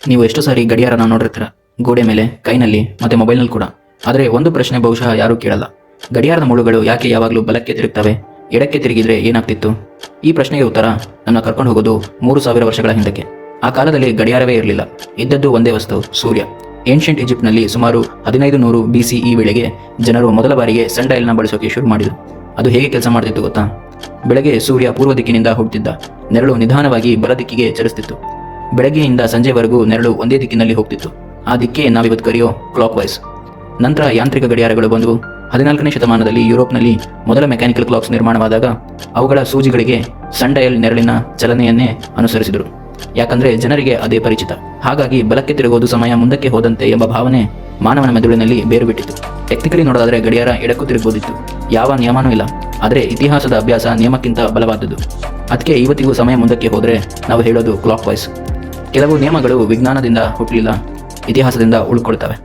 ನೀವು ಎಷ್ಟು ಸಾರಿ ಗಡಿಯಾರನ ನೋಡಿರ್ತೀರ, ಗೋಡೆ ಮೇಲೆ, ಕೈನಲ್ಲಿ ಮತ್ತೆ ಮೊಬೈಲ್ನಲ್ಲಿ ಕೂಡ. ಆದರೆ ಒಂದು ಪ್ರಶ್ನೆ ಬಹುಶಃ ಯಾರೂ ಕೇಳಲ್ಲ. ಗಡಿಯಾರದ ಮುಳ್ಳುಗಳು ಯಾಕೆ ಯಾವಾಗಲೂ ಬಲಕ್ಕೆ ತಿರುಗ್ತವೆ, ಎಡಕ್ಕೆ ತಿರುಗಿದ್ರೆ ಏನಾಗ್ತಿತ್ತು? ಈ ಪ್ರಶ್ನೆಗೆ ಉತ್ತರ ನನ್ನ ಕರ್ಕೊಂಡು ಹೋಗೋದು 3000 ವರ್ಷಗಳ ಹಿಂದಕ್ಕೆ. ಆ ಕಾಲದಲ್ಲಿ ಗಡಿಯಾರವೇ ಇರಲಿಲ್ಲ. ಇದ್ದದ್ದು ಒಂದೇ ವಸ್ತು, ಸೂರ್ಯ. ಏನ್ಷಿಯಂಟ್ ಈಜಿಪ್ಟ್ನಲ್ಲಿ ಸುಮಾರು 1500 BCE ವೇಳೆಗೆ ಜನರು ಮೊದಲ ಬಾರಿಗೆ ಸನ್ ಡಯಲ್ನ ಬಳಸೋಕೆ ಶುರು ಮಾಡಿದರು. ಅದು ಹೇಗೆ ಕೆಲಸ ಮಾಡ್ತಿತ್ತು ಗೊತ್ತಾ? ಬೆಳಗ್ಗೆ ಸೂರ್ಯ ಪೂರ್ವ ದಿಕ್ಕಿನಿಂದ ಹುಟ್ಟುತ್ತಿದ್ದ, ನೆರಳು ನಿಧಾನವಾಗಿ ಬಲ ದಿಕ್ಕಿಗೆ ಚಲಿಸ್ತಿತ್ತು. ಬೆಳಗ್ಗೆಯಿಂದ ಸಂಜೆವರೆಗೂ ನೆರಳು ಒಂದೇ ದಿಕ್ಕಿನಲ್ಲಿ ಹೋಗ್ತಿತ್ತು. ಆ ದಿಕ್ಕೇ ನಾವಿವತ್ತು ಕರೆಯೋ ಕ್ಲಾಕ್ ವೈಸ್. ನಂತರ ಯಾಂತ್ರಿಕ ಗಡಿಯಾರಗಳು ಬಂದವು. 14ನೇ ಶತಮಾನದಲ್ಲಿ ಯುರೋಪ್ನಲ್ಲಿ ಮೊದಲ ಮೆಕ್ಯಾನಿಕಲ್ ಕ್ಲಾಕ್ಸ್ ನಿರ್ಮಾಣವಾದಾಗ ಅವುಗಳ ಸೂಜಿಗಳಿಗೆ ಸನ್ ಡಯಲ್ ನೆರಳಿನ ಚಲನೆಯನ್ನೇ ಅನುಸರಿಸಿದರು. ಯಾಕಂದ್ರೆ ಜನರಿಗೆ ಅದೇ ಪರಿಚಿತ. ಹಾಗಾಗಿ ಬಲಕ್ಕೆ ತಿರುಗೋದು ಸಮಯ ಮುಂದಕ್ಕೆ ಹೋದಂತೆ ಎಂಬ ಭಾವನೆ ಮಾನವನ ಮೆದುಳಿನಲ್ಲಿ ಬೇರು ಬಿಟ್ಟಿತ್ತು. ಟೆಕ್ನಿಕಲಿ ನೋಡೋದಾದ್ರೆ ಗಡಿಯಾರ ಎಡಕ್ಕೂ ತಿರುಗಬಹುದಿತ್ತು, ಯಾವ ನಿಯಮನೂ ಇಲ್ಲ. ಆದರೆ ಇತಿಹಾಸದ ಅಭ್ಯಾಸ ನಿಯಮಕ್ಕಿಂತ ಬಲವಾದದ್ದು. ಅದಕ್ಕೆ ಇವತ್ತಿಗೂ ಸಮಯ ಮುಂದಕ್ಕೆ ಹೋದರೆ ನಾವು ಹೇಳೋದು ಕ್ಲಾಕ್ ವೈಸ್. ಕೆಲವು ನಿಯಮಗಳು ವಿಜ್ಞಾನದಿಂದ ಹುಟ್ಟಲಿಲ್ಲ, ಇತಿಹಾಸದಿಂದ ಉಳ್ಕೊಳ್ತವೆ.